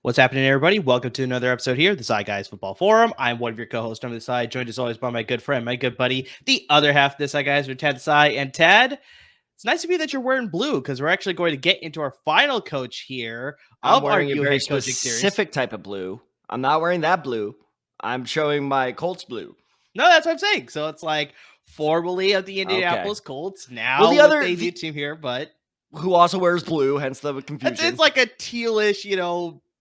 What's happening, everybody? Welcome to another episode here, the Desai Guys Football Forum. I'm one of your co-hosts on the side, joined as always by my good friend, my good buddy, the other half of the Desai Guys, with Tad Desai. And Tad, it's nice of you that you're wearing blue because we're actually going to get into our final coach here of our new head coaching series. Specific type of blue. I'm not wearing that blue. I'm showing my Colts blue. No, that's what I'm saying. So it's like formerly of the Indianapolis Colts, now the other new team here, but who also wears blue, hence the confusion. It's like a tealish,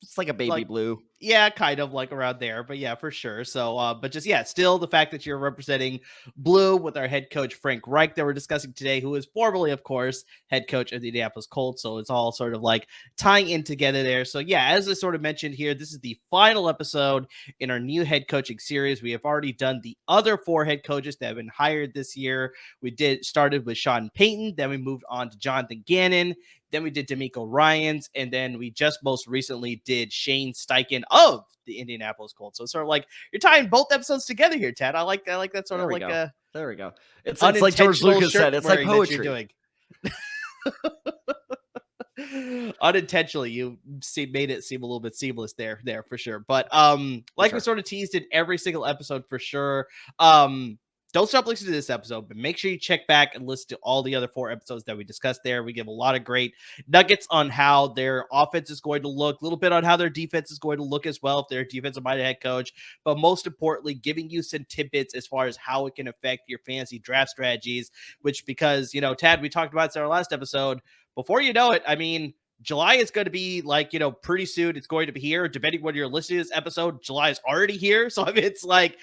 it's like a baby blue. Yeah, kind of like around there, but yeah, for sure. So, but just, yeah, still the fact that you're representing blue with our head coach, Frank Reich, that we're discussing today, who is formerly, of course, head coach of the Indianapolis Colts. So it's all sort of like tying in together there. So yeah, as I sort of mentioned here, this is the final episode in our new head coaching series. We have already done the other 4 head coaches that have been hired this year. We started with Sean Payton, then we moved on to Jonathan Gannon. Then we did D'Amico Ryans, and then we just most recently did Shane Steichen of the Indianapolis Colts. So it's sort of like you're tying both episodes together here, Ted. I like that sort of like a there we go. It's like George Lucas said. It's like poetry. You're doing. Unintentionally, you made it seem a little bit seamless there for sure. But we sort of teased in every single episode for sure. Don't stop listening to this episode, but make sure you check back and listen to all the other 4 episodes that we discussed there. We give a lot of great nuggets on how their offense is going to look, a little bit on how their defense is going to look as well if they're a defensive-minded head coach, but most importantly, giving you some tidbits as far as how it can affect your fantasy draft strategies, which because, Tad, we talked about this in our last episode. Before you know it, I mean, July is going to be like, pretty soon it's going to be here. Depending when you're listening to this episode, July is already here. So I mean, it's like,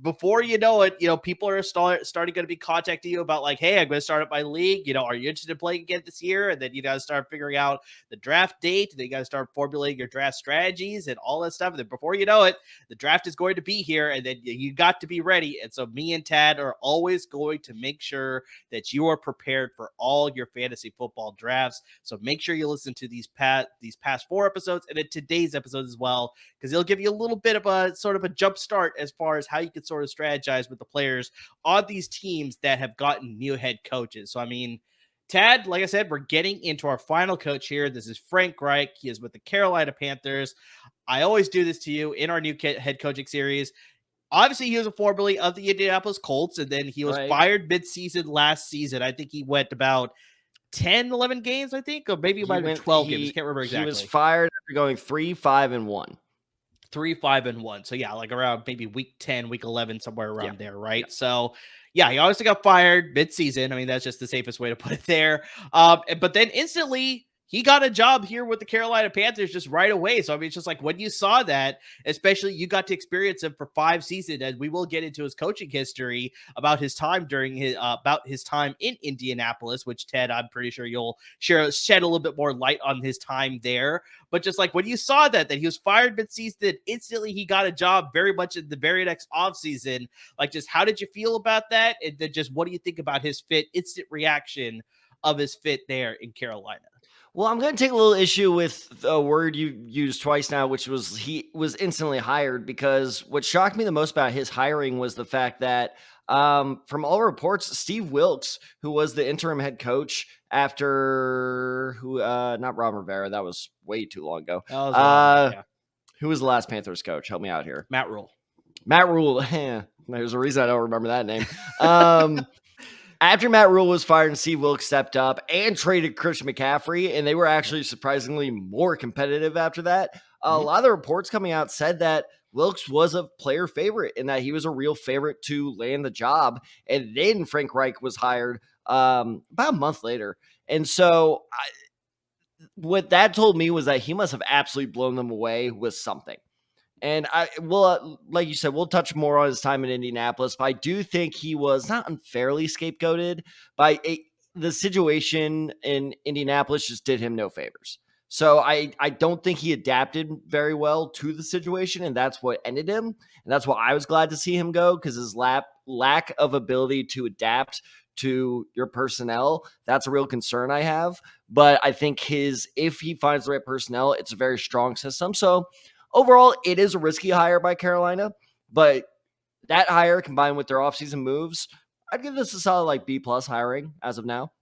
before you know it, people are starting going to be contacting you about like, hey, I'm going to start up my league. Are you interested in playing again this year? And then you got to start figuring out the draft date. Then you got to start formulating your draft strategies and all that stuff. And then before you know it, the draft is going to be here, and then you got to be ready. And so me and Tad are always going to make sure that you are prepared for all your fantasy football drafts. So make sure you listen to these past 4 episodes and then today's episode as well, because it'll give you a little bit of a sort of a jump start as far as how you can sort of strategize with the players on these teams that have gotten new head coaches. So, I mean, Tad, like I said, we're getting into our final coach here. This is Frank Reich. He is with the Carolina Panthers. I always do this to you in our new head coaching series. Obviously, he was a formerly of the Indianapolis Colts, and then he was fired mid-season last season. I think he went about 10, 11 games, I think, or maybe about 12 games. I can't remember exactly. He was fired after going 3-5-1. 3-5-1. So yeah, like around maybe week 10, week 11, somewhere around there, right? Yeah. So yeah, he obviously got fired mid-season. I mean, that's just the safest way to put it there. But then instantly he got a job here with the Carolina Panthers just right away. So I mean, it's just like when you saw that, especially you got to experience him for 5 seasons, and we will get into his coaching history about his time in Indianapolis, which Ted, I'm pretty sure you'll shed a little bit more light on his time there. But just like when you saw that he was fired mid-season, instantly he got a job very much in the very next offseason. Like, just how did you feel about that? And then just what do you think about his instant reaction of his fit there in Carolina? Well, I'm going to take a little issue with a word you used twice now, which was he was instantly hired, because what shocked me the most about his hiring was the fact that from all reports, Steve Wilkes, who was the interim head coach after not Ron Rivera, that was way too long ago. Who was the last Panthers coach? Help me out here. Matt Rule. There's a reason I don't remember that name. After Matt Rule was fired and Steve Wilkes stepped up and traded Christian McCaffrey, and they were actually surprisingly more competitive after that, a lot of the reports coming out said that Wilkes was a player favorite and that he was a real favorite to land the job. And then Frank Reich was hired about a month later. And so what that told me was that he must have absolutely blown them away with something. And I will, like you said, we'll touch more on his time in Indianapolis, but I do think he was not unfairly scapegoated by the situation in Indianapolis just did him no favors. So I don't think he adapted very well to the situation, and that's what ended him. And that's why I was glad to see him go, because his lack of ability to adapt to your personnel, that's a real concern I have. But I think if he finds the right personnel, it's a very strong system. So overall, it is a risky hire by Carolina, but that hire combined with their offseason moves, I'd give this a solid like B+ hiring as of now.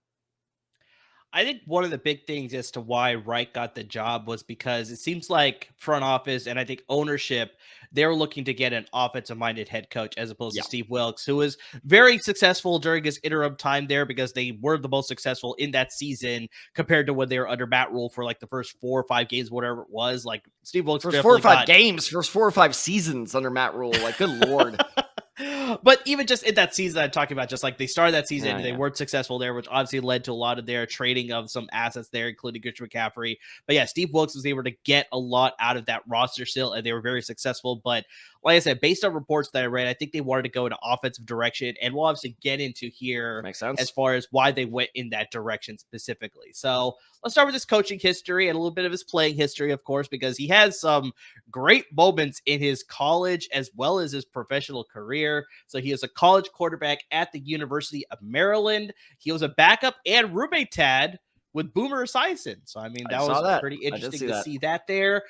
I think one of the big things as to why Reich got the job was because it seems like front office and I think ownership, they're looking to get an offensive minded head coach as opposed to Steve Wilkes, who was very successful during his interim time there because they were the most successful in that season compared to when they were under Matt Rule for like the first 4 or 5 games, whatever it was. Like Steve Wilkes, first 4 or 5 games, first 4 or 5 seasons under Matt Rule. Like, good Lord. But even just in that season I'm talking about, just like they started that season, they weren't successful there, which obviously led to a lot of their trading of some assets there, including Christian McCaffrey. But yeah, Steve Wilkes was able to get a lot out of that roster still, and they were very successful. But like I said, based on reports that I read, I think they wanted to go in an offensive direction, and we'll obviously get into here as far as why they went in that direction specifically. So let's start with his coaching history and a little bit of his playing history, of course, because he has some great moments in his college as well as his professional career. So he is a college quarterback at the University of Maryland. He was a backup and roommate Tad with Boomer Esiason. So, I mean, that was pretty interesting to see that there.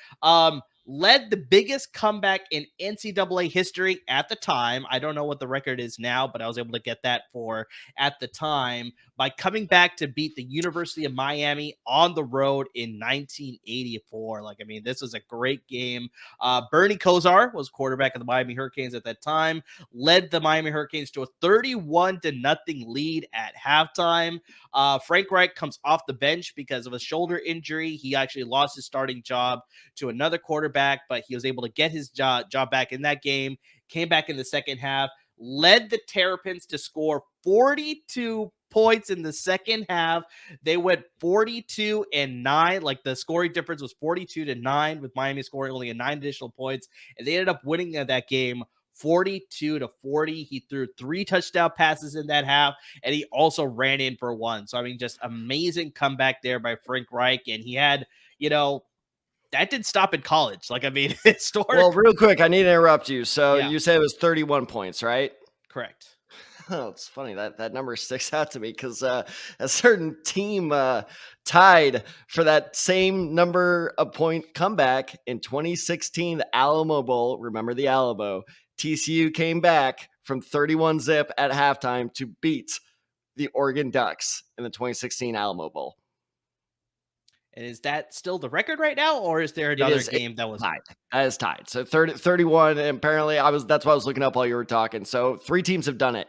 Led the biggest comeback in NCAA history at the time. I don't know what the record is now, but I was able to get that for at the time by coming back to beat the University of Miami on the road in 1984. Like, I mean, this was a great game. Bernie Kosar was quarterback of the Miami Hurricanes at that time, led the Miami Hurricanes to a 31-0 lead at halftime. Frank Reich comes off the bench because of a shoulder injury. He actually lost his starting job to another quarterback, but he was able to get his job back in that game, came back in the second half, led the Terrapins to score 42 points in the second half. They went 42-9. Like, the scoring difference was 42-9, with Miami scoring only 9 additional points, and they ended up winning that game 42-40. He threw 3 touchdown passes in that half, and he also ran in for 1. So, I mean, just amazing comeback there by Frank Reich. And he had, that didn't stop in college. Like, I mean, Well, real quick, I need to interrupt you. So you said it was 31 points, right? Correct. Oh, it's funny that number sticks out to me because a certain team tied for that same number of point comeback in 2016, the Alamo Bowl. Remember the Alamo? TCU came back from 31-0 at halftime to beat the Oregon Ducks in the 2016 Alamo Bowl. And is that still the record right now, or is there another game that was tied? That is tied. So 31, and apparently that's why I was looking up while you were talking. So 3 teams have done it.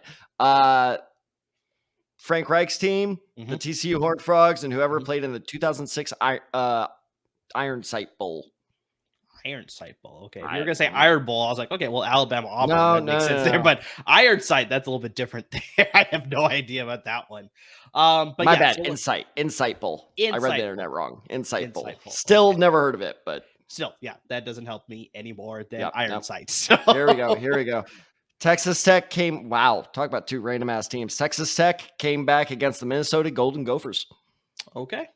Frank Reich's team, the TCU Horned Frogs, and whoever played in the 2006 Iron Sight Bowl. Iron Sight Bowl. Okay. If you were going to say Iron Bowl, I was like, okay, well, Alabama, Auburn, that makes sense there. But Iron Sight, that's a little bit different there. I have no idea about that one. But my bad. Insight Bowl. I read the internet wrong. Insight Bowl. Still never heard of it, but still, yeah, that doesn't help me anymore than Iron Sight. So. Here we go. Texas Tech talk about 2 random ass teams. Texas Tech came back against the Minnesota Golden Gophers. Okay.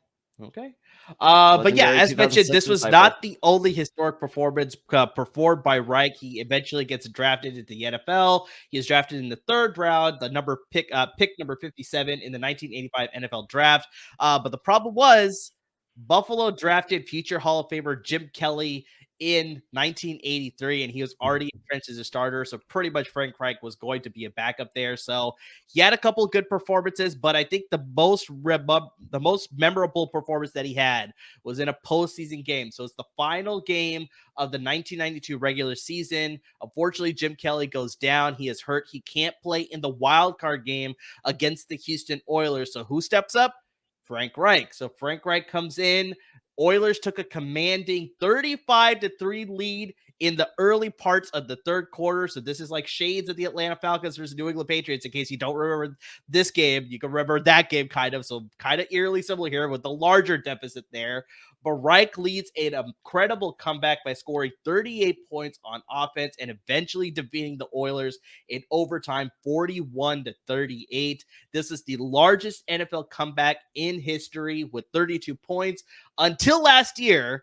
But yeah, as mentioned, this was not the only historic performance performed by Reich. He eventually gets drafted into the NFL. He is drafted in the 3rd round, the pick number 57 in the 1985 NFL draft. But the problem was Buffalo drafted future Hall of Famer Jim Kelly in 1983, and he was already entrenched as a starter. So pretty much Frank Reich was going to be a backup there. So he had a couple of good performances, but I think the most memorable performance that he had was in a postseason game. So it's the final game of the 1992 regular season. Unfortunately, Jim Kelly goes down. He is hurt. He can't play in the wild card game against the Houston Oilers. So who steps up? Frank Reich. So Frank Reich comes in. Oilers took a commanding 35-3 lead in the early parts of the third quarter. So this is like shades of the Atlanta Falcons versus New England Patriots. In case you don't remember this game, you can remember that game kind of. So kind of eerily similar here with the larger deficit there. But Reich leads an incredible comeback by scoring 38 points on offense and eventually defeating the Oilers in overtime 41-38. This is the largest NFL comeback in history with 32 points until last year.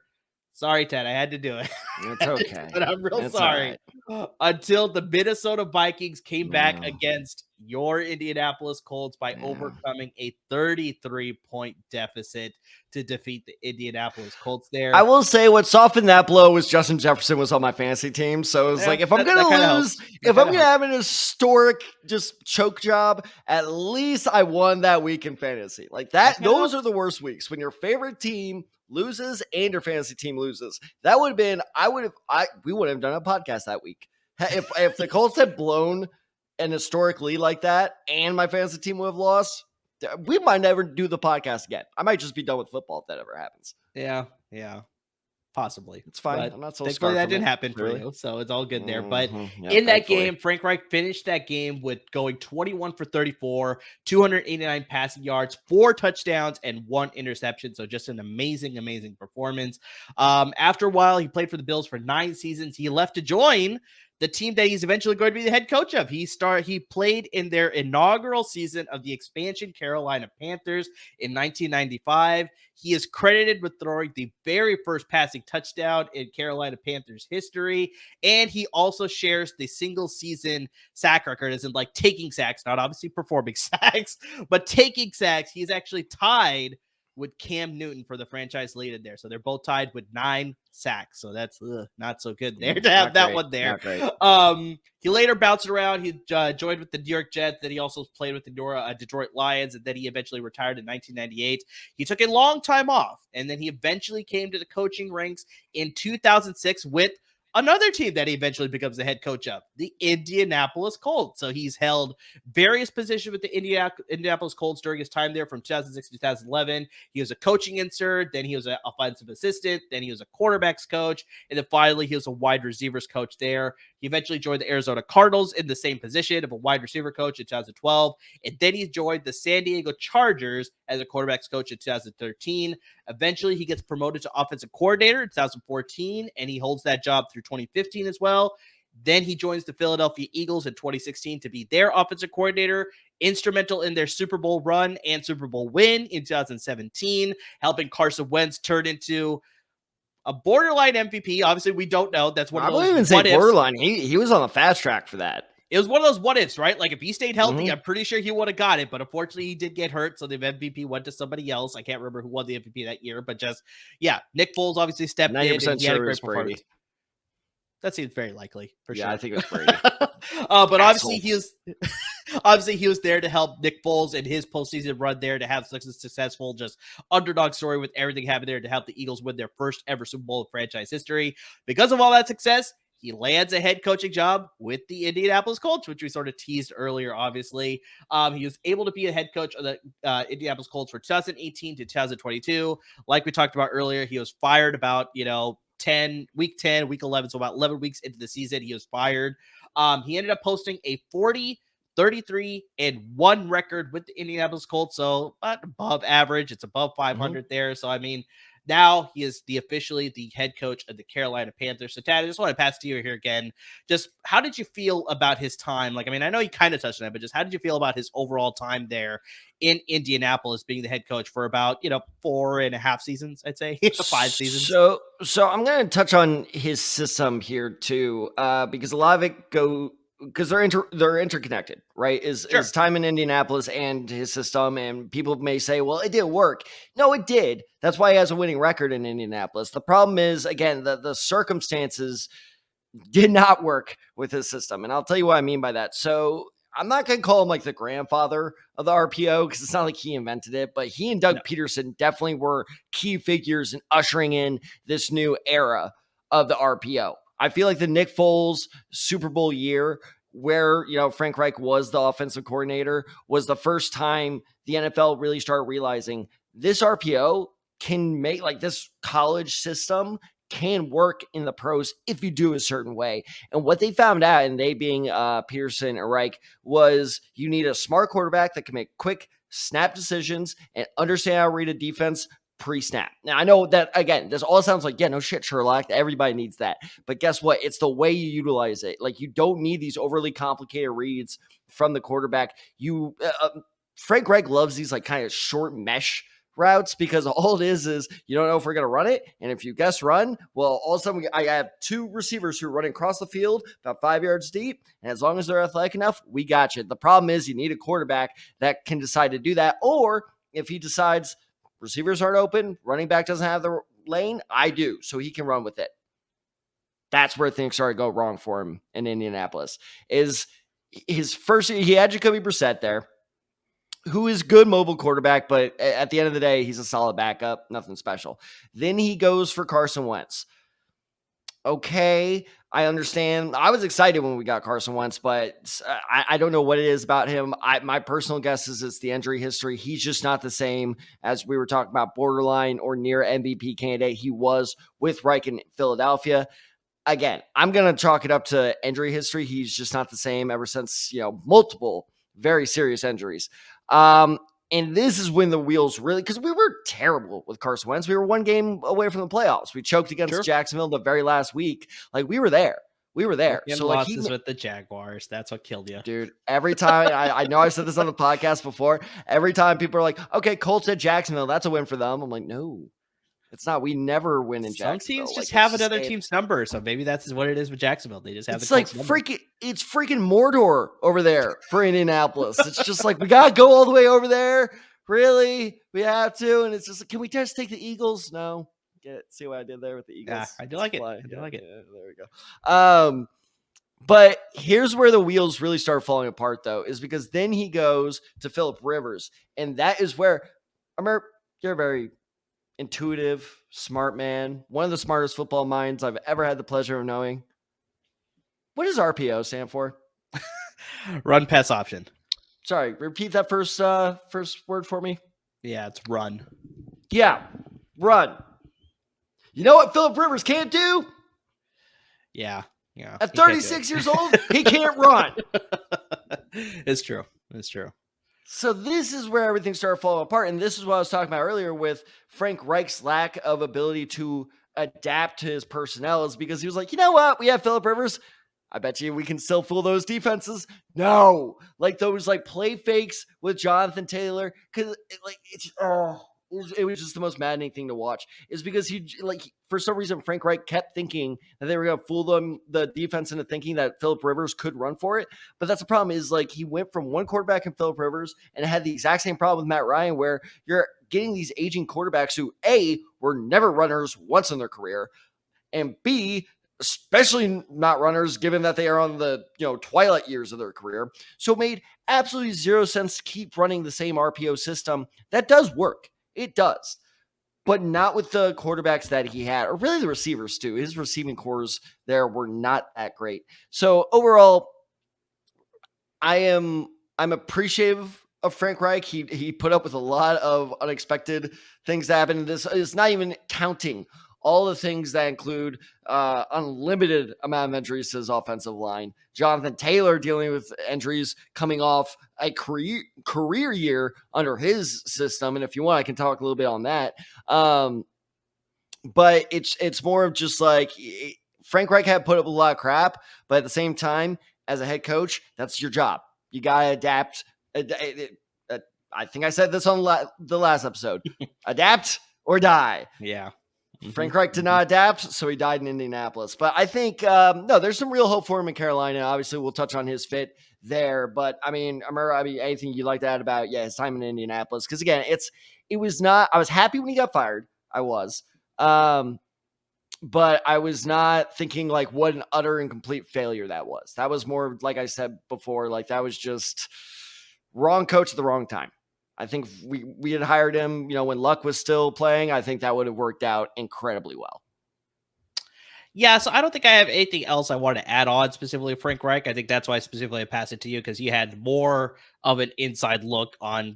Sorry, Ted, I had to do it. It's okay. But I'm real sorry. Right. Until the Minnesota Vikings came back against your Indianapolis Colts by overcoming a 33-point deficit to defeat the Indianapolis Colts there. I will say what softened that blow was Justin Jefferson was on my fantasy team. So it was like, if I'm going to lose, if I'm going to have an historic just choke job, at least I won that week in fantasy. Like that, those are the worst weeks when your favorite team loses and your fantasy team loses. That would have been, we would have done a podcast that week. If the Colts had blown an historic lead like that and my fantasy team would have lost, we might never do the podcast again. I might just be done with football if that ever happens. Yeah. Possibly. It's fine. But I'm not so thankfully that didn't happen for you, so it's all good there. But in that game, Frank Reich finished that game with going 21 for 34, 289 passing yards, 4 touchdowns, and 1 interception. So just an amazing performance. After a while, he played for the Bills for 9 seasons. He left to join the team that he's eventually going to be the head coach of. He played in their inaugural season of the expansion Carolina Panthers in 1995. He is credited with throwing the very first passing touchdown in Carolina Panthers history. And he also shares the single season sack record, as in like taking sacks, not obviously performing sacks, but taking sacks. He's actually tied with Cam Newton for the franchise lead in there. So they're both tied with 9 sacks. So that's not so good there to have that one there. He later bounced around. He joined with the New York Jets. Then he also played with the Detroit Lions. And then he eventually retired in 1998. He took a long time off. And then he eventually came to the coaching ranks in 2006 with another team that he eventually becomes the head coach of, the Indianapolis Colts. So he's held various positions with the Indianapolis Colts during his time there from 2006 to 2011. He was a coaching insert, then he was an offensive assistant, then he was a quarterbacks coach, and then finally he was a wide receivers coach there. He eventually joined the Arizona Cardinals in the same position of a wide receiver coach in 2012, and then he joined the San Diego Chargers as a quarterbacks coach in 2013. Eventually, he gets promoted to offensive coordinator in 2014, and he holds that job through 2015 as well. Then he joins the Philadelphia Eagles in 2016 to be their offensive coordinator, instrumental in their Super Bowl run and Super Bowl win in 2017, helping Carson Wentz turn into a borderline MVP. Obviously, we don't know. That's one of those. I wouldn't even say borderline. He was on the fast track for that. It was one of those what ifs, right? Like if he stayed healthy, I'm pretty sure he would have got it. But unfortunately, he did get hurt. So the MVP went to somebody else. I can't remember who won the MVP that year. But just, Nick Foles obviously stepped in. And he had a great performance. That seems very likely for sure. Yeah, I think it was Brady. But obviously he was there to help Nick Foles in his postseason run there to have such a successful just underdog story with everything happening there to help the Eagles win their first ever Super Bowl in franchise history. Because of all that success, he lands a head coaching job with the Indianapolis Colts, which we sort of teased earlier, obviously. He was able to be a head coach of the Indianapolis Colts for 2018 to 2022. Like we talked about earlier, he was fired about, week 10, week 11, so about 11 weeks into the season, he was fired. He ended up posting a 40-33-1 record with the Indianapolis Colts, so above average. It's above 500 there. So, now he is officially the head coach of the Carolina Panthers. So, Tad, I just want to pass to you here again. Just how did you feel about his time? I know you kind of touched on it, but just how did you feel about his overall time there in Indianapolis, being the head coach for about 4.5 seasons, I'd say 5 seasons. So I'm going to touch on his system here too, because a lot of it because they're interconnected, right? His time in Indianapolis and his system, and people may say, well, it didn't work. No, it did. That's why he has a winning record in Indianapolis. The problem is, again, the circumstances did not work with his system, and I'll tell you what I mean by that. So I'm not going to call him like the grandfather of the RPO because it's not like he invented it, but he and Doug Peterson definitely were key figures in ushering in this new era of the RPO. I feel like the Nick Foles Super Bowl year where, Frank Reich was the offensive coordinator was the first time the NFL really started realizing this RPO can make, like, this college system can work in the pros if you do a certain way. And what they found out, and they being Pearson and Reich, was you need a smart quarterback that can make quick snap decisions and understand how to read a defense pre-snap. Now, I know that, again, this all sounds like, yeah, no shit, Sherlock. Everybody needs that. But guess what? It's the way you utilize it. Like, you don't need these overly complicated reads from the quarterback. Frank Reich loves these like kind of short mesh routes because all it is you don't know if we're going to run it. And if you guess run, well, all of a sudden I have two receivers who are running across the field about 5 yards deep. And as long as they're athletic enough, we got you. The problem is you need a quarterback that can decide to do that. Or if he decides receivers aren't open, running back doesn't have the lane, I do. So he can run with it. That's where things started to go wrong for him in Indianapolis. Is his first, he had Jacoby Brissett there, who is good mobile quarterback, but at the end of the day, he's a solid backup, nothing special. Then he goes for Carson Wentz. Okay, I understand. I was excited when we got Carson Wentz, but I don't know what it is about him. My personal guess is it's the injury history. He's just not the same as we were talking about, borderline or near MVP candidate he was with Reich in Philadelphia. Again, I'm going to chalk it up to injury history. He's just not the same ever since, multiple very serious injuries. And this is when the wheels really, because we were terrible with Carson Wentz. We were one game away from the playoffs. We choked against Jacksonville the very last week. Like, we were there. So losses with the Jaguars. That's what killed you. Dude, every time, I know I've said this on the podcast before. Every time people are like, okay, Colts at Jacksonville, that's a win for them. I'm like, no. It's not. We never win in Jacksonville. Some teams just have another team's number, so maybe that's what it is with Jacksonville. They just have it's like freaking. It's freaking Mordor over there for Indianapolis. It's just like we gotta go all the way over there. Really, we have to, and it's just like, can we just take the Eagles? No, get it? See what I did there with the Eagles? Yeah, I do like it. I do like it. Yeah, there we go. But here's where the wheels really start falling apart, though, is because then he goes to Phillip Rivers, and that is where, Amir, you're very intuitive, smart man, one of the smartest football minds I've ever had the pleasure of knowing. What does RPO stand for? Run pass option. Sorry, repeat that first word for me. Yeah, it's run. Yeah, run. You know what Phillip Rivers can't do? Yeah. At 36 years old, he can't run. It's true. So this is where everything started falling apart. And this is what I was talking about earlier with Frank Reich's lack of ability to adapt to his personnel, is because he was like, you know what? We have Phillip Rivers. I bet you we can still fool those defenses. No, like those like play fakes with Jonathan Taylor. Cause it was just the most maddening thing to watch, is because he, like, for some reason, Frank Reich kept thinking that they were going to fool the defense into thinking that Phillip Rivers could run for it. But that's the problem, is like he went from one quarterback in Phillip Rivers and had the exact same problem with Matt Ryan, where you're getting these aging quarterbacks who A, were never runners once in their career, and B, especially not runners, given that they are on the twilight years of their career. So it made absolutely zero sense to keep running the same RPO system. That does work. It does, but not with the quarterbacks that he had, or really the receivers too. His receiving cores there were not that great. So overall, I'm appreciative of Frank Reich. He put up with a lot of unexpected things that happened. This is not even counting all the things that include unlimited amount of injuries to his offensive line. Jonathan Taylor dealing with injuries coming off a career year under his system. And if you want, I can talk a little bit on that. But it's more of just like Frank Reich had put up a lot of crap, but at the same time, as a head coach, that's your job. You got to adapt. I think I said this on the last episode. Adapt or die. Yeah. Frank Reich did not adapt, so he died in Indianapolis. But I think, no, there's some real hope for him in Carolina. Obviously, we'll touch on his fit there. But, I mean, anything you'd like to add about, his time in Indianapolis? Because, again, it was not – I was happy when he got fired. I was. But I was not thinking, like, what an utter and complete failure that was. That was more, like I said before, like, that was just wrong coach at the wrong time. I think we had hired him, when Luck was still playing. I think that would have worked out incredibly well. Yeah, so I don't think I have anything else I want to add on specifically Frank Reich. I think that's why specifically I passed it to you, because you had more of an inside look on,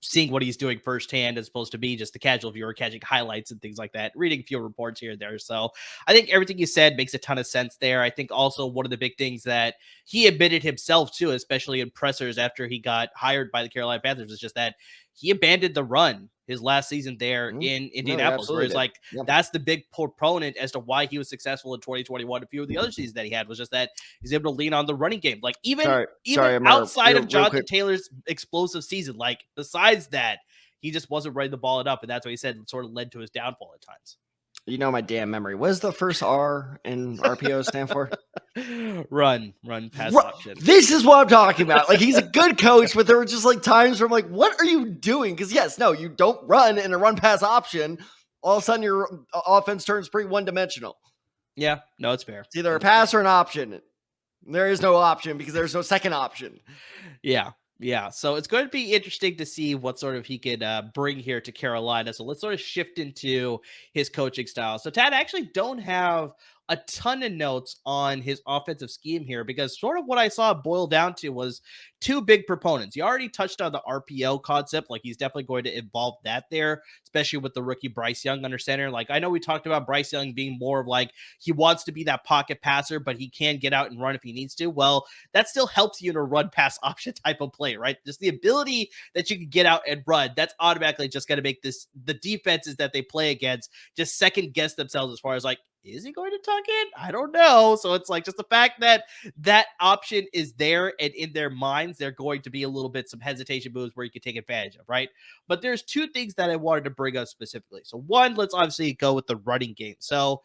seeing what he's doing firsthand as opposed to be just the casual viewer catching highlights and things like that, reading a few reports here and there. So I think everything you said makes a ton of sense there. I think also one of the big things that he admitted himself too, especially in pressers after he got hired by the Carolina Panthers, is just that he abandoned the run his last season there in Indianapolis, where it's like that's the big proponent as to why he was successful in 2021. A few of the other seasons that he had was just that he's able to lean on the running game. Like even outside of Jonathan Taylor's explosive season, like besides that, he just wasn't running the ball enough, and that's what he said sort of led to his downfall at times. You know my damn memory. What does the first R in RPO stand for? Run, pass option. This is what I'm talking about. Like, he's a good coach, but there were just like times where I'm like, what are you doing? Because you don't run in a run pass option. All of a sudden, your offense turns pretty one-dimensional. Yeah, no, it's fair. It's either a pass or an option. There is no option because there's no second option. Yeah, so it's going to be interesting to see what sort of he could bring here to Carolina. So let's sort of shift into his coaching style. So Tad, I actually don't have a ton of notes on his offensive scheme here because sort of what I saw boil down to was two big proponents. You already touched on the RPO concept. Like he's definitely going to involve that there, especially with the rookie Bryce Young under center. Like I know we talked about Bryce Young being more of like he wants to be that pocket passer, but he can get out and run if he needs to. Well, that still helps you in a run pass option type of play, right? Just the ability that you can get out and run, that's automatically just going to make the defenses that they play against just second guess themselves as far as like, is he going to tuck it? I don't know. So it's like just the fact that that option is there and in their minds, they're going to be a little bit some hesitation moves where you can take advantage of, right? But there's two things that I wanted to bring up specifically. So one, let's obviously go with the running game. So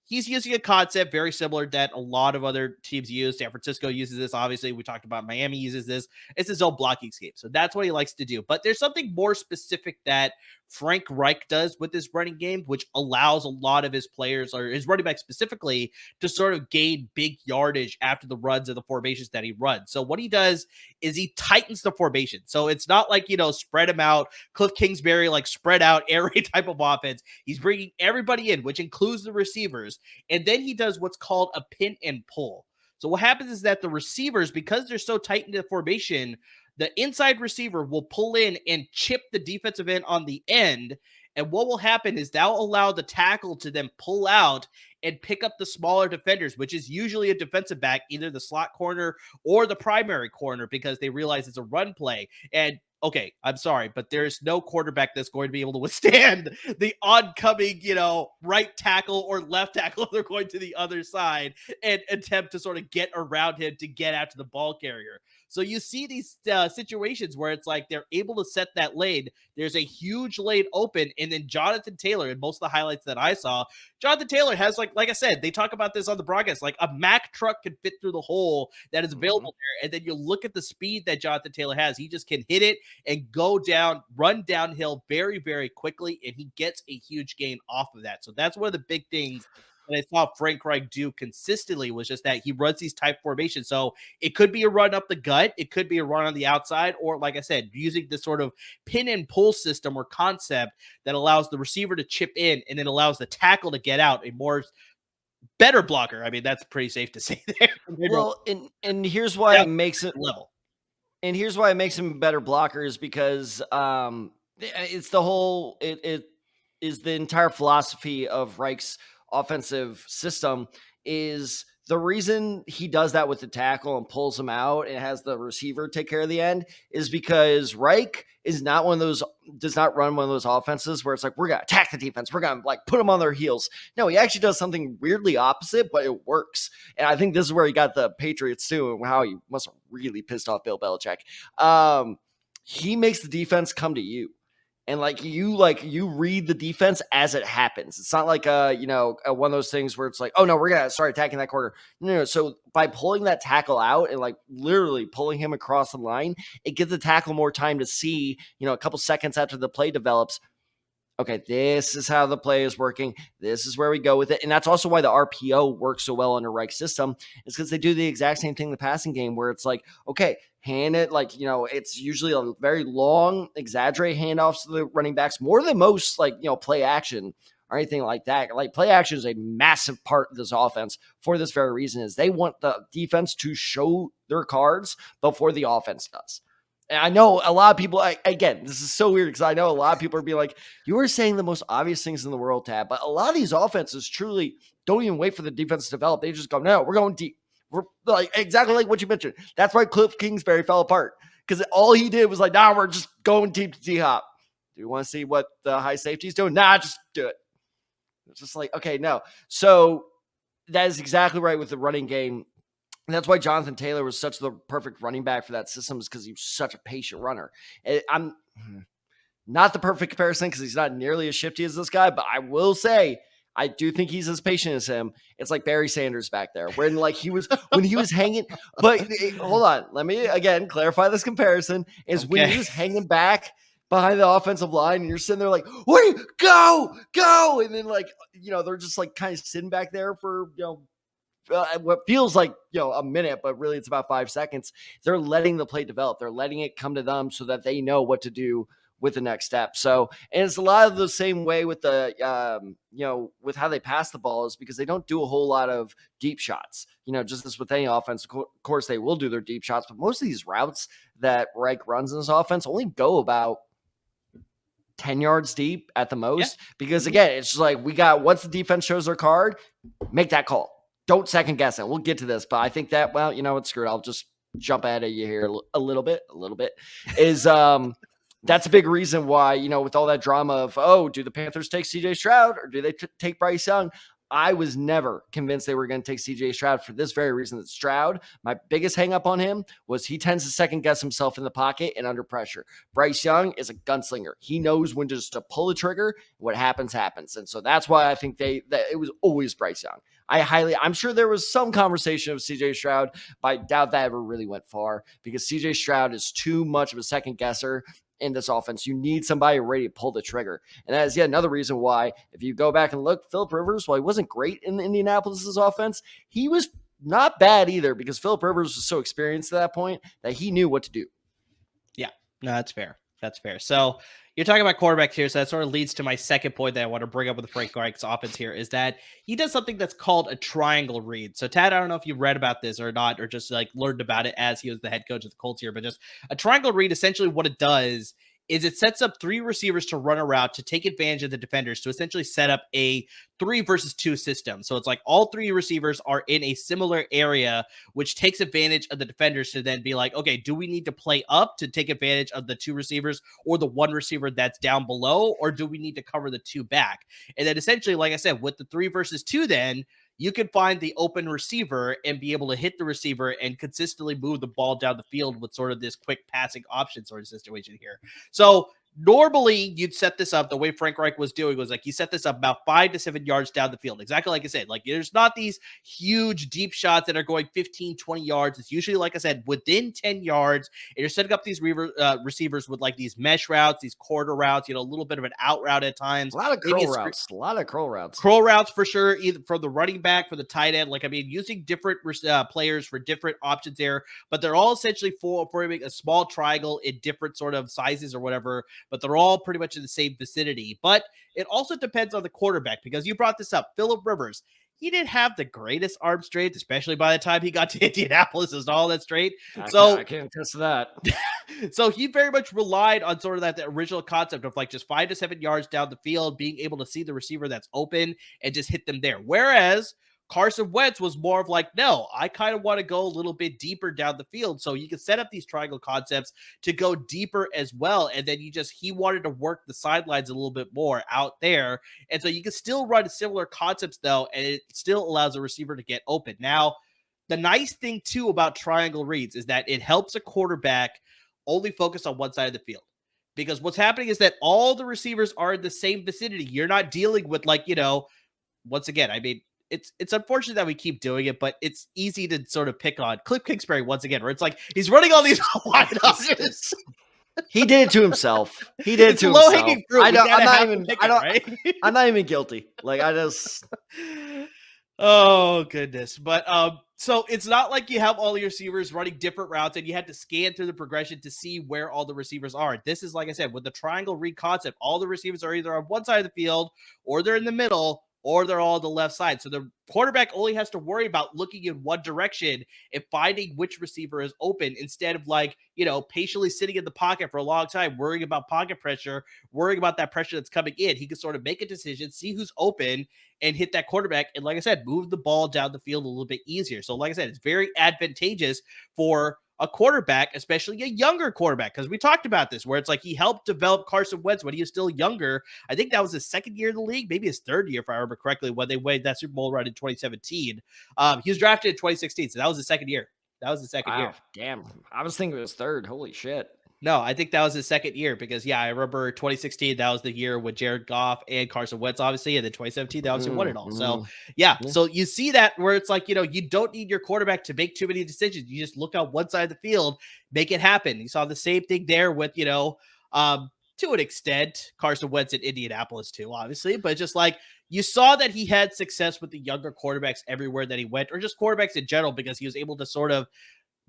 he's using a concept very similar that a lot of other teams use. San Francisco uses this. Obviously, we talked about Miami uses this. It's his own blocking scheme. So that's what he likes to do. But there's something more specific that Frank Reich does with his running game, which allows a lot of his players or his running back specifically to sort of gain big yardage after the runs of the formations that he runs. So what he does is he tightens the formation. So it's not like, spread them out, Cliff Kingsbury, like spread out air raid type of offense. He's bringing everybody in, which includes the receivers. And then he does what's called a pin and pull. So what happens is that the receivers, because they're so tight in the formation, the inside receiver will pull in and chip the defensive end on the end. And what will happen is that will allow the tackle to then pull out and pick up the smaller defenders, which is usually a defensive back, either the slot corner or the primary corner, because they realize it's a run play. And okay, I'm sorry, but there's no quarterback that's going to be able to withstand the oncoming, right tackle or left tackle if they're going to the other side and attempt to sort of get around him to get out to the ball carrier. So you see these situations where it's like they're able to set that lane. There's a huge lane open, and then Jonathan Taylor, in most of the highlights that I saw, Jonathan Taylor has like I said, they talk about this on the broadcast, like a Mack truck can fit through the hole that is available there. And then you look at the speed that Jonathan Taylor has. He just can hit it and run downhill very, very quickly, and he gets a huge gain off of that. So that's one of the big things that I saw Frank Reich do consistently was just that he runs these type formations. So it could be a run up the gut, it could be a run on the outside, or like I said, using this sort of pin and pull system or concept that allows the receiver to chip in and then allows the tackle to get out, a better blocker. I mean, that's pretty safe to say there. Well, and here's why it makes it level. And here's why it makes him a better blocker is because it's the whole it is the entire philosophy of Reich's offensive system is the reason he does that with the tackle and pulls him out and has the receiver take care of the end is because Reich is not does not run one of those offenses where it's like, we're going to attack the defense. We're going to like put them on their heels. No, he actually does something weirdly opposite, but it works. And I think this is where he got the Patriots too, and how he must have really pissed off Bill Belichick. He makes the defense come to you. And you read the defense as it happens. It's not like one of those things where it's like, oh no, we're gonna start attacking that corner. No. So by pulling that tackle out and like literally pulling him across the line, it gives the tackle more time to see, a couple seconds after the play develops. Okay, this is how the play is working. This is where we go with it. And that's also why the RPO works so well under Reich's system, is because they do the exact same thing in the passing game where it's like, okay, hand it, it's usually a very long, exaggerated handoffs to the running backs, more than most, play action or anything like that. Like, play action is a massive part of this offense for this very reason, is they want the defense to show their cards before the offense does. And I know a lot of people, again, this is so weird because I know a lot of people are being like, you were saying the most obvious things in the world, Tab, but a lot of these offenses truly don't even wait for the defense to develop. They just go, no, we're going deep. We're like exactly like what you mentioned. That's why Cliff Kingsbury fell apart because all he did was like, nah, we're just going deep to D-Hop. Do you want to see what the high safety is doing? Nah, just do it. It's just like, okay, no. So that is exactly right with the running game. And that's why Jonathan Taylor was such the perfect running back for that system, is because he was such a patient runner. I'm not the perfect comparison because he's not nearly as shifty as this guy, but I will say I do think he's as patient as him. It's like Barry Sanders back there, when like he was hanging. But hold on, let me again clarify this comparison. Is when he was hanging back behind the offensive line, and you're sitting there like, wait, go, and then like they're just like kind of sitting back there for what feels like a minute, but really it's about 5 seconds. They're letting the play develop. They're letting it come to them so that they know what to do with the next step. So, and it's a lot of the same way with the with how they pass the ball, is because they don't do a whole lot of deep shots. Just as with any offense, of course they will do their deep shots, but most of these routes that Reich runs in this offense only go about 10 yards deep at the most, because again, it's just like, once the defense shows their card, make that call. Don't second guess it. We'll get to this, but I think that, well, it's screwed. I'll just jump ahead of you here a little bit, is that's a big reason why, with all that drama of, do the Panthers take CJ Stroud or do they take Bryce Young? I was never convinced they were going to take CJ Stroud for this very reason. That Stroud, my biggest hang up on him was he tends to second guess himself in the pocket and under pressure. Bryce Young is a gunslinger. He knows when just to pull a trigger. What happens. And so that's why I think that it was always Bryce Young. I'm sure there was some conversation of CJ Stroud, but I doubt that ever really went far, because CJ Stroud is too much of a second guesser in this offense. You need somebody ready to pull the trigger. And that is yet another reason why, if you go back and look, Phillip Rivers, while he wasn't great in Indianapolis' offense, he was not bad either, because Phillip Rivers was so experienced at that point that he knew what to do. Yeah, no, that's fair. So you're talking about quarterbacks here, so that sort of leads to my second point that I want to bring up with the Frank Reich's offense here, is that he does something that's called a triangle read. So Tad, I don't know if you read about this or not, or just like learned about it as he was the head coach of the Colts here, but just a triangle read, essentially what it does is it sets up three receivers to run a route to take advantage of the defenders, to essentially set up a 3 versus 2 system. So it's like all three receivers are in a similar area, which takes advantage of the defenders to then be like, okay, do we need to play up to take advantage of the 2 receivers or the 1 receiver that's down below, or do we need to cover the 2 back? And then essentially, like I said, with the 3 versus 2, then you can find the open receiver and be able to hit the receiver and consistently move the ball down the field with sort of this quick passing option sort of situation here. So normally you'd set this up the way Frank Reich was doing, was like, he set this up about 5 to 7 yards down the field. Exactly like I said, like there's not these huge deep shots that are going 15, 20 yards. It's usually, like I said, within 10 yards, and you're setting up these receivers with like these mesh routes, these quarter routes, a little bit of an out route at times. A lot of curl routes. Curl routes for sure, either for the running back, for the tight end. Like, I mean, using different players for different options there, but they're all essentially forming a small triangle in different sort of sizes or whatever, but they're all pretty much in the same vicinity. But it also depends on the quarterback, because you brought this up, Phillip Rivers. He didn't have the greatest arm strength, especially by the time he got to Indianapolis. Is all that straight. I can't attest to that. So he very much relied on sort of that original concept of like just 5 to 7 yards down the field, being able to see the receiver that's open and just hit them there. Whereas Carson Wentz was more of like, no, I kind of want to go a little bit deeper down the field. So you can set up these triangle concepts to go deeper as well. And then he wanted to work the sidelines a little bit more out there. And so you can still run similar concepts though, and it still allows a receiver to get open. Now, the nice thing too about triangle reads is that it helps a quarterback only focus on one side of the field. Because what's happening is that all the receivers are in the same vicinity. You're not dealing with like, once again, I mean, it's unfortunate that we keep doing it, but it's easy to sort of pick on Cliff Kingsbury once again, where it's like he's running all these wide options. He did it to himself. It's low-hanging fruit. I'm not even guilty. Like I just. Oh goodness. But so it's not like you have all your receivers running different routes and you had to scan through the progression to see where all the receivers are. This is, like I said, with the triangle read concept, all the receivers are either on one side of the field or they're in the middle, or they're all on the left side. So the quarterback only has to worry about looking in one direction and finding which receiver is open instead of patiently sitting in the pocket for a long time, worrying about pocket pressure, worrying about that pressure that's coming in. He can sort of make a decision, see who's open, and hit that quarterback. And like I said, move the ball down the field a little bit easier. So like I said, it's very advantageous for a quarterback, especially a younger quarterback, because we talked about this, where it's like he helped develop Carson Wentz when he was still younger. I think that was his second year in the league, maybe his third year, if I remember correctly, when they won that Super Bowl run in 2017. He was drafted in 2016, so that was his second year. Year. Damn. I was thinking it was third. Holy shit. No, I think that was his second year because, I remember 2016, that was the year with Jared Goff and Carson Wentz, obviously, and then 2017, they obviously won it all. So, so you see that where it's like, you don't need your quarterback to make too many decisions. You just look on one side of the field, make it happen. You saw the same thing there with, to an extent, Carson Wentz in Indianapolis too, obviously, but just like you saw that he had success with the younger quarterbacks everywhere that he went, or just quarterbacks in general, because he was able to sort of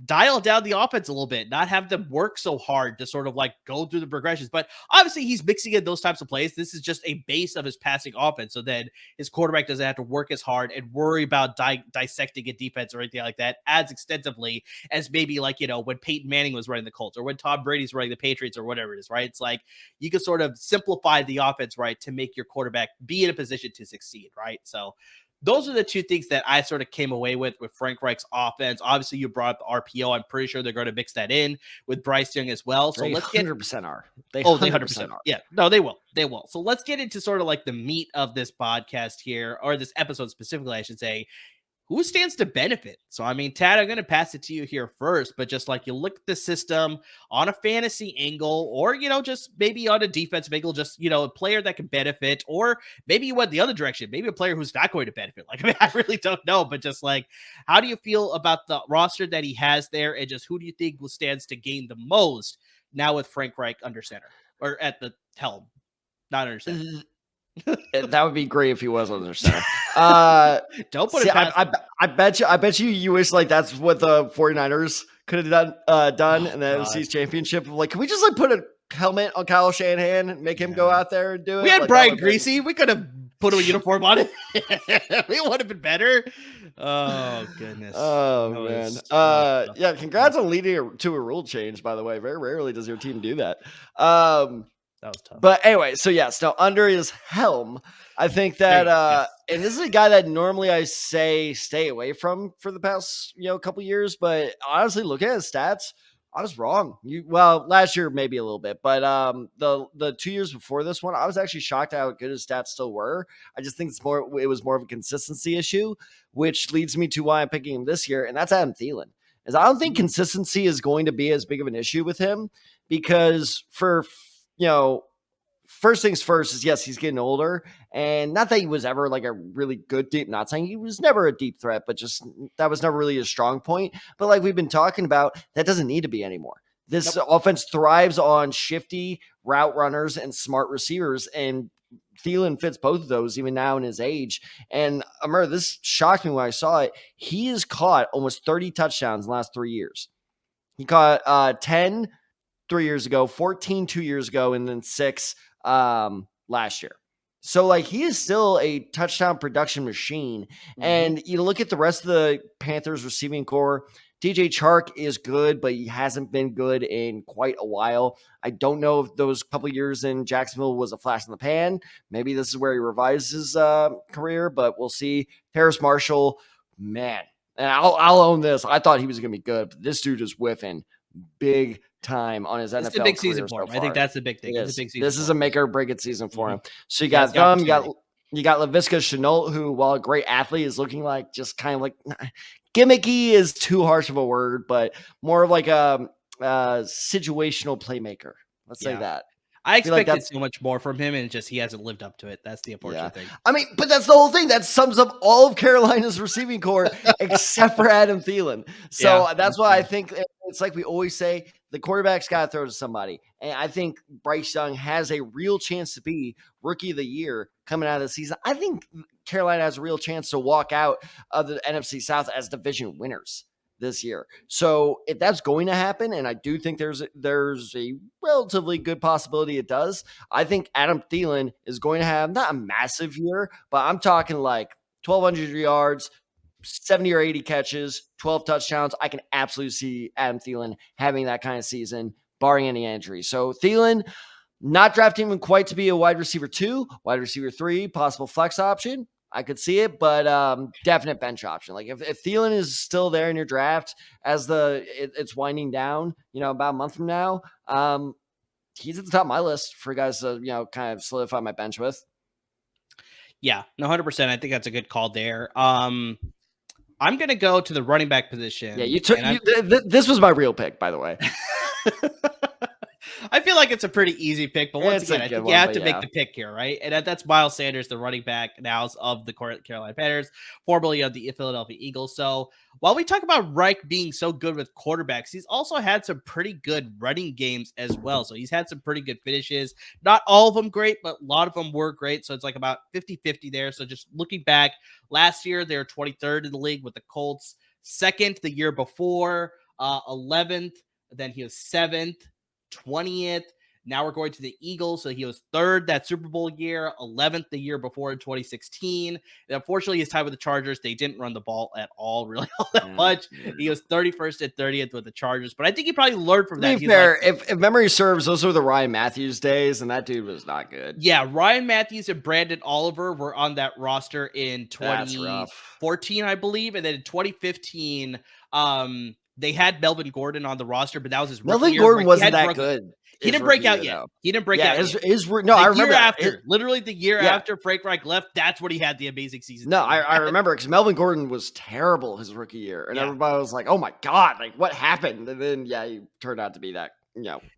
dial down the offense a little bit, not have them work so hard to sort of like go through the progressions. But obviously he's mixing in those types of plays. This is just a base of his passing offense. So then his quarterback doesn't have to work as hard and worry about dissecting a defense or anything like that as extensively as maybe when Peyton Manning was running the Colts or when Tom Brady's running the Patriots or whatever it is, right? It's like you can sort of simplify the offense, right, to make your quarterback be in a position to succeed, right? So those are the two things that I sort of came away with Frank Reich's offense. Obviously, you brought up the RPO. I'm pretty sure they're going to mix that in with Bryce Young as well. So let's get 100% are. They 100% are. Yeah, no, they will. They will. So let's get into sort of like the meat of this podcast here, or this episode specifically, I should say. Who stands to benefit? So, I mean, Tad, I'm going to pass it to you here first, but just like you look at the system on a fantasy angle, or, just maybe on a defensive angle, just, a player that can benefit, or maybe you went the other direction, maybe a player who's not going to benefit. Like, I mean, I really don't know, but just like, how do you feel about the roster that he has there? And just who do you think stands to gain the most now with Frank Reich under center or at the helm, not under center? That would be great if he was under center. Don't put it past I bet you wish like that's what the 49ers could have done in the NFC's championship. Like, can we just like put a helmet on Kyle Shanahan and make him go out there and do it? We had Brian Greasy. We could have put a uniform on it. It would have been better. Oh, goodness. Oh, man. Yeah, congrats on leading to a rule change, by the way. Very rarely does your team do that. That was tough. But anyway, so yes, now under his helm, I think that, and this is a guy that normally I say stay away from for the past, couple years, but honestly, look at his stats. I was wrong. Last year, maybe a little bit, but the 2 years before this one, I was actually shocked at how good his stats still were. I just think it was more of a consistency issue, which leads me to why I'm picking him this year. And that's Adam Thielen. Is I don't think consistency is going to be as big of an issue with him because first things first is yes, he's getting older, and not that he was ever like a really good deep, not saying he was never a deep threat, but just that was never really a strong point. But like we've been talking about, that doesn't need to be anymore. This offense thrives on shifty route runners and smart receivers, and Thielen fits both of those even now in his age. And I remember this shocked me when I saw it. He has caught almost 30 touchdowns in the last 3 years. He caught 10 3 years ago, 14 2 years ago, and then 6 last year. So like he is still a touchdown production machine. And you look at the rest of the Panthers receiving core, DJ Chark is good, but he hasn't been good in quite a while. I don't know if those couple years in Jacksonville was a flash in the pan. Maybe this is where he revises his career, but we'll see. Terrace Marshall, man, and I'll own this. I thought he was going to be good, but this dude is whiffing big time on his NFL. It's a big season for him. I think that's the big thing. It's a big season. This is a make or break it season for him. So you got them. You got Laviska Shenault, who, while a great athlete, is looking like just kind of like gimmicky is too harsh of a word, but more of like a situational playmaker. Let's say that. I expected so much more from him, and he hasn't lived up to it. That's the unfortunate thing. I mean, but that's the whole thing. That sums up all of Carolina's receiving core except for Adam Thielen. So that's why I think it's like we always say, the quarterback's got to throw to somebody. And I think Bryce Young has a real chance to be Rookie of the Year coming out of the season. I think Carolina has a real chance to walk out of the NFC South as division winners. this year. So if that's going to happen, and I do think there's a relatively good possibility it does, I think Adam Thielen is going to have not a massive year, but I'm talking like 1,200 yards, 70 or 80 catches, 12 touchdowns. I can absolutely see Adam Thielen having that kind of season, barring any injury. So Thielen, not drafting him quite to be a wide receiver 2, wide receiver 3, possible flex option. I could see it, but definite bench option. Like if Thielen is still there in your draft as it's winding down, about a month from now, he's at the top of my list for guys to, kind of solidify my bench with. Yeah, no, 100%. I think that's a good call there. I'm going to go to the running back position. Yeah, you took this was my real pick, by the way. I feel like it's a pretty easy pick, but once again, I think you have to make the pick here, right? And that's Miles Sanders, the running back now of the Carolina Panthers, formerly of the Philadelphia Eagles. So while we talk about Reich being so good with quarterbacks, he's also had some pretty good running games as well. So he's had some pretty good finishes. Not all of them great, but a lot of them were great. So it's like about 50-50 there. So just looking back, last year, they were 23rd in the league with the Colts, second the year before, 11th. Then he was 7th. 20th. Now we're going to the Eagles. So he was 3rd that Super Bowl year, 11th the year before in 2016. And unfortunately, his time with the Chargers, they didn't run the ball at all, really all that much. He was 31st and 30th with the Chargers. But I think he probably learned from that. To be fair, if memory serves, those were the Ryan Matthews days, and that dude was not good. Yeah, Ryan Matthews and Brandon Oliver were on that roster in 2014, I believe. And then in 2015, they had Melvin Gordon on the roster, but that was his rookie Melvin year. Gordon wasn't that good. He didn't break out yet. He didn't break out yet. I remember after, literally the year after Frank Reich left, that's when he had the amazing season. No, I remember because Melvin Gordon was terrible his rookie year, and everybody was like, "Oh my god, like what happened?" And then he turned out to be that.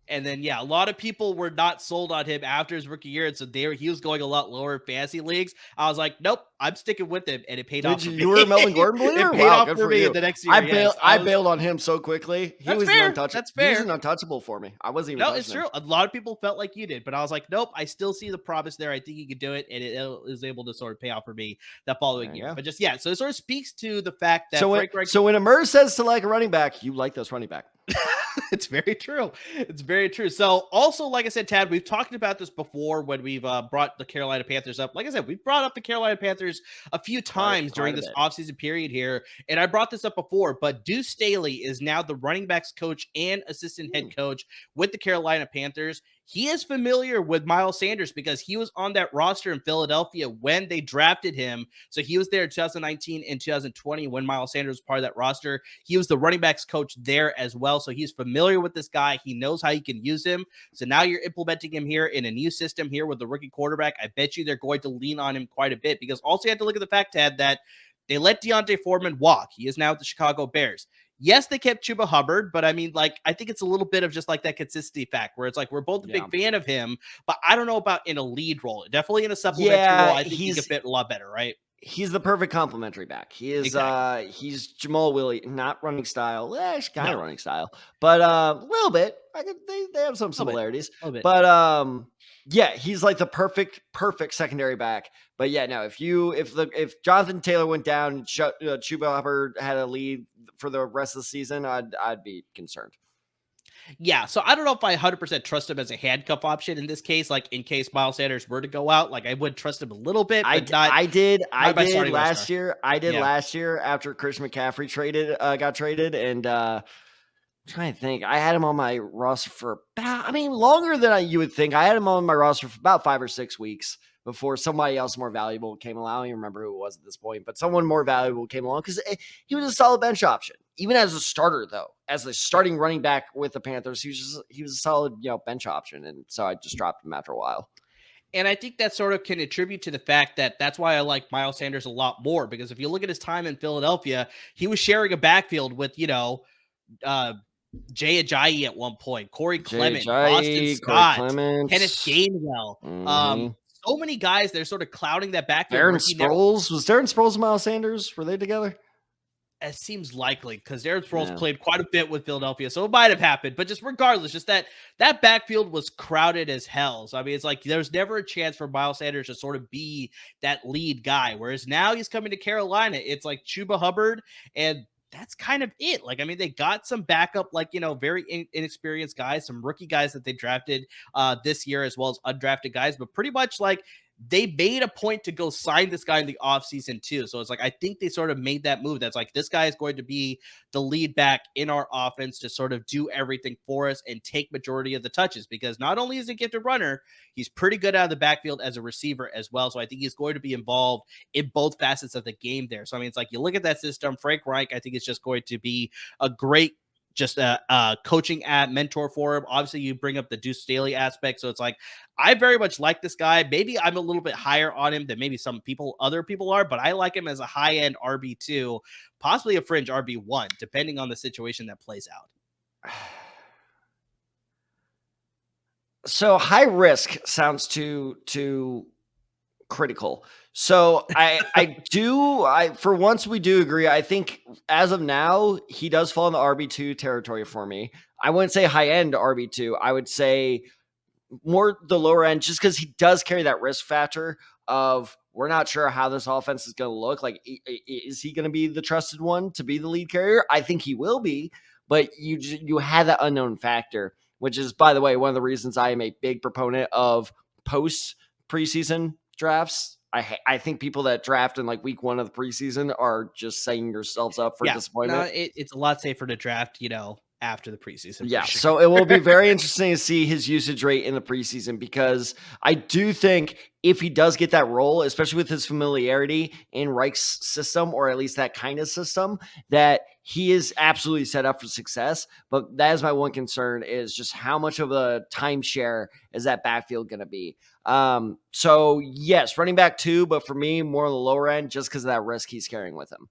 And then a lot of people were not sold on him after his rookie year, and so he was going a lot lower in fantasy leagues. I was like, nope, I'm sticking with him, and it paid off. You were a Melvin Gordon believer? It paid off for me in the next year. I bailed on him so quickly. He was untouchable. That's fair. He was an untouchable for me. I wasn't even. No, it's true. A lot of people felt like you did, but I was like, nope, I still see the promise there. I think he could do it, and it was able to sort of pay off for me that following year. But just so it sort of speaks to the fact that so when Amir says to like a running back, you like this running back. It's very true. It's very true. So also, like I said, Tad, we've talked about this before when we've brought the Carolina Panthers up. Like I said, we've brought up the Carolina Panthers a few times during this offseason period here. And I brought this up before, but Deuce Staley is now the running backs coach and assistant head coach with the Carolina Panthers. He is familiar with Miles Sanders because he was on that roster in Philadelphia when they drafted him. So he was there in 2019 and 2020 when Miles Sanders was part of that roster. He was the running backs coach there as well. So he's familiar with this guy. He knows how you can use him. So now you're implementing him here in a new system here with the rookie quarterback. I bet you they're going to lean on him quite a bit because also you have to look at the fact, Tad, that they let Deontay Foreman walk. He is now at the Chicago Bears. Yes, they kept Chuba Hubbard, but I mean, like, I think it's a little bit of just like that consistency fact where it's like we're both a big fan of him, but I don't know about in a lead role. Definitely in a supplementary role, I think he could fit a lot better, right? He's the perfect complementary back. He is he's Jamal Willie, not running style. Kind of running style, but a little bit. They have some similarities. But he's like the perfect secondary back. But if Jonathan Taylor went down and Chuba Hubbard had a lead for the rest of the season, I'd be concerned. Yeah, so I don't know if I 100% trust him as a handcuff option in this case. Like in case Miles Sanders were to go out, like I would trust him a little bit. But I did last year. Last year after Christian McCaffrey got traded, and I'm trying to think. I had him on my roster for longer than you would think. I had him on my roster for about 5 or 6 weeks before somebody else more valuable came along. I don't even remember who it was at this point, but someone more valuable came along because he was a solid bench option. Even as a starter, though, as a starting running back with the Panthers, he was a solid bench option, and so I just dropped him after a while. And I think that sort of can attribute to the fact that that's why I like Miles Sanders a lot more, because if you look at his time in Philadelphia, he was sharing a backfield with, Jay Ajayi at one point, Corey Clement, Boston Scott, Kenneth Gainwell. Mm-hmm. So many guys, they're sort of clouding that backfield. Darren Sproles. Was Darren Sproles and Miles Sanders? Were they together? It seems likely because Darren Sproles played quite a bit with Philadelphia, so it might have happened. But just regardless, just that backfield was crowded as hell. So I mean, it's like there's never a chance for Miles Sanders to sort of be that lead guy. Whereas now he's coming to Carolina, it's like Chuba Hubbard, and that's kind of it. Like, I mean, they got some backup, like, very inexperienced guys, some rookie guys that they drafted this year, as well as undrafted guys, but pretty much like they made a point to go sign this guy in the offseason too. So it's like, I think they sort of made that move. That's like, this guy is going to be the lead back in our offense to sort of do everything for us and take majority of the touches, because not only is he a gifted runner, he's pretty good out of the backfield as a receiver as well. So I think he's going to be involved in both facets of the game there. So I mean, it's like, you look at that system, Frank Reich, I think it's just going to be a great coaching mentor for him. Obviously, you bring up the Deuce Staley aspect, so it's like, I very much like this guy. Maybe I'm a little bit higher on him than maybe other people are, but I like him as a high end RB2, possibly a fringe RB1, depending on the situation that plays out. So high risk sounds too critical. So I for once we do agree. I think as of now, he does fall in the RB2 territory for me. I wouldn't say high end RB2. I would say more the lower end, just because he does carry that risk factor of, we're not sure how this offense is going to look. Like, is he going to be the trusted one to be the lead carrier? I think he will be, but you have that unknown factor, which is, by the way, one of the reasons I am a big proponent of post preseason drafts. I think people that draft in like week 1 of the preseason are just setting yourselves up for disappointment. No, it's a lot safer to draft, after the preseason. Yeah. Sure. So it will be very interesting to see his usage rate in the preseason, because I do think if he does get that role, especially with his familiarity in Reich's system, or at least that kind of system, that he is absolutely set up for success. But that is my one concern, is just how much of a timeshare is that backfield going to be? So yes, running back 2, but for me, more on the lower end, just because of that risk he's carrying with him.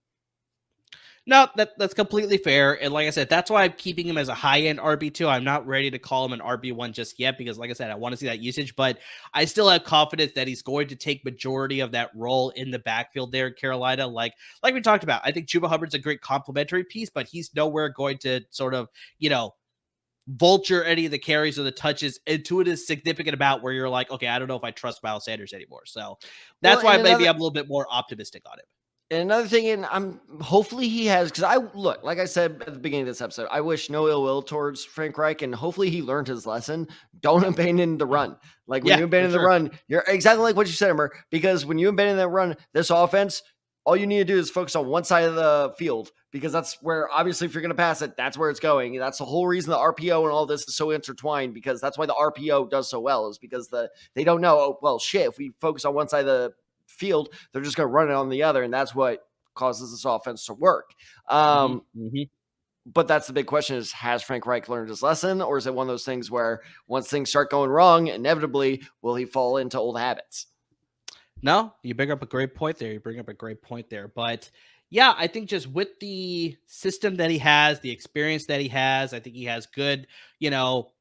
No, that's completely fair. And like I said, that's why I'm keeping him as a high-end RB2. I'm not ready to call him an RB1 just yet, because like I said, I want to see that usage, but I still have confidence that he's going to take majority of that role in the backfield there in Carolina. Like we talked about, I think Chuba Hubbard's a great complementary piece, but he's nowhere going to sort of, vulture any of the carries or the touches into it is significant about where you're like, okay, I don't know if I trust Miles Sanders anymore. So that's why maybe I'm a little bit more optimistic on him. And another thing, and hopefully he has, because like I said at the beginning of this episode, I wish no ill will towards Frank Reich, and hopefully he learned his lesson. Don't abandon the run. Like, when you abandon the run, you're exactly like what you said, Emmer, because when you abandon that run, this offense, all you need to do is focus on one side of the field, because that's where, obviously, if you're going to pass it, that's where it's going. And that's the whole reason the RPO and all this is so intertwined, because that's why the RPO does so well, is because they don't know, oh, well, shit, if we focus on one side of the field, they're just going to run it on the other, and that's what causes this offense to work. But that's the big question, is, has Frank Reich learned his lesson, or is it one of those things where once things start going wrong, inevitably will he fall into old habits? No, you bring up a great point there. But yeah, I think just with the system that he has, the experience that he has, I think he has good,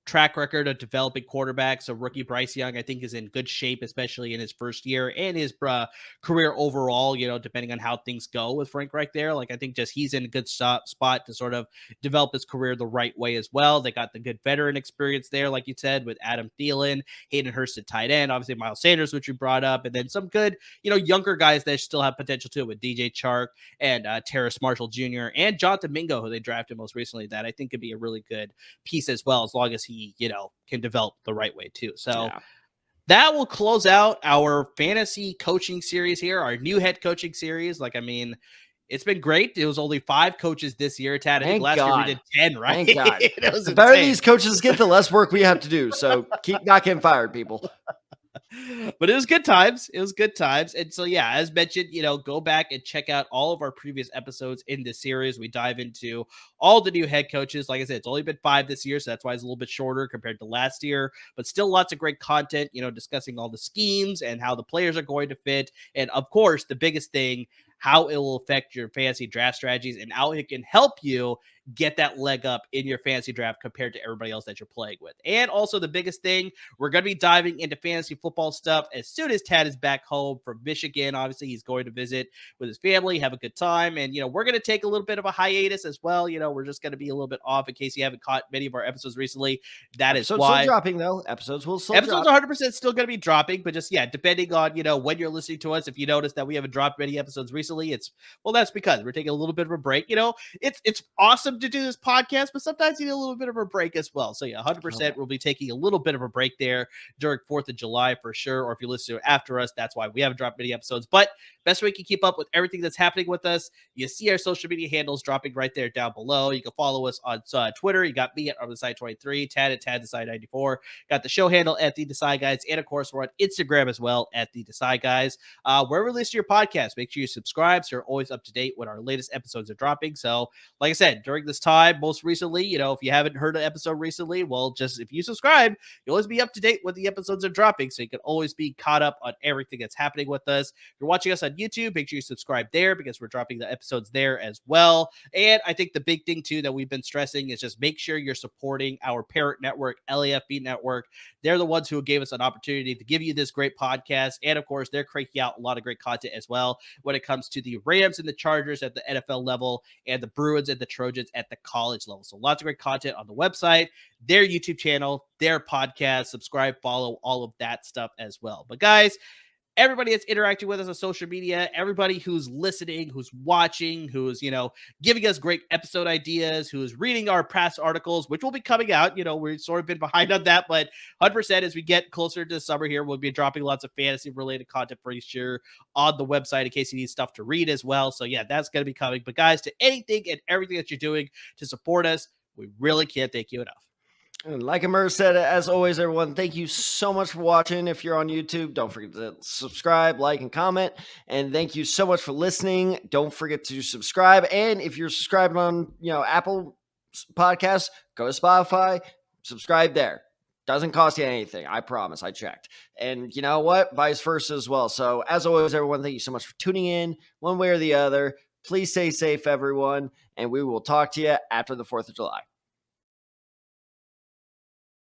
track record of developing quarterbacks. So rookie Bryce Young, I think, is in good shape, especially in his first year and his career overall, depending on how things go with Frank Reich there. Like, I think just he's in a good spot to sort of develop his career the right way as well. They got the good veteran experience there, like you said, with Adam Thielen, Hayden Hurst at tight end, obviously Miles Sanders, which you brought up, and then some good, younger guys that still have potential too, with DJ Chark and Terrace Marshall Jr. and Jonathan Mingo, who they drafted most recently, that I think could be a really good piece as well, as long as he, can develop the right way too. So that will close out our fantasy coaching series here, our new head coaching series. Like, I mean, it's been great. It was only 5 coaches this year, Tad. I think last year we did 10, right? Thank God. The better these coaches get, the less work we have to do. So keep not getting fired, people. But it was good times. And so, yeah, as mentioned, go back and check out all of our previous episodes in this series. We dive into all the new head coaches. Like I said, it's only been 5 this year, so that's why it's a little bit shorter compared to last year, but still lots of great content, discussing all the schemes and how the players are going to fit. And of course, the biggest thing, how it will affect your fantasy draft strategies and how it can help you get that leg up in your fantasy draft compared to everybody else that you're playing with. And also the biggest thing, we're going to be diving into fantasy football stuff as soon as Tad is back home from Michigan. Obviously, he's going to visit with his family, have a good time. And, we're going to take a little bit of a hiatus as well. We're just going to be a little bit off in case you haven't caught many of our episodes recently. That is why. Still dropping, though. Episodes will still Episodes 100% still going to be dropping, but just, depending on, when you're listening to us, if you notice that we haven't dropped many episodes recently, that's because we're taking a little bit of a break. It's awesome to do this podcast, but sometimes you need a little bit of a break as well. So 100% we'll be taking a little bit of a break there during 4th of July for sure. Or if you listen to it after us, that's why we haven't dropped many episodes. But best way you can keep up with everything that's happening with us, you see our social media handles dropping right there down below. You can follow us on Twitter. You got me at Desai23, Tad at Desai94. Got the show handle at the Desai Guys, and of course we're on Instagram as well at the Desai Guys. Wherever you listen to your podcast, make sure you subscribe so you're always up to date when our latest episodes are dropping. So, like I said, during this time, most recently, if you haven't heard an episode recently, well, just if you subscribe, you'll always be up to date when the episodes are dropping, so you can always be caught up on everything that's happening with us. If you're watching us on YouTube, make sure you subscribe there because we're dropping the episodes there as well. And I think the big thing too that we've been stressing is just make sure you're supporting our parent network, LAFB Network. They're the ones who gave us an opportunity to give you this great podcast, and of course they're cranking out a lot of great content as well when it comes to the Rams and the Chargers at the NFL level and the Bruins and the Trojans at the college level. So lots of great content on the website, their YouTube channel, their podcast. Subscribe, follow, all of that stuff as well. But guys, everybody that's interacting with us on social media, everybody who's listening, who's watching, who's, giving us great episode ideas, who's reading our past articles, which will be coming out. We've sort of been behind on that, but 100% as we get closer to the summer here, we'll be dropping lots of fantasy related content for sure on the website in case you need stuff to read as well. So that's going to be coming. But guys, to anything and everything that you're doing to support us, we really can't thank you enough. And like Amir said, as always, everyone, thank you so much for watching. If you're on YouTube, don't forget to subscribe, like, and comment. And thank you so much for listening. Don't forget to subscribe. And if you're subscribed on, Apple Podcasts, go to Spotify, subscribe there. Doesn't cost you anything. I promise. I checked. And you know what? Vice versa as well. So as always, everyone, thank you so much for tuning in one way or the other. Please stay safe, everyone. And we will talk to you after the 4th of July.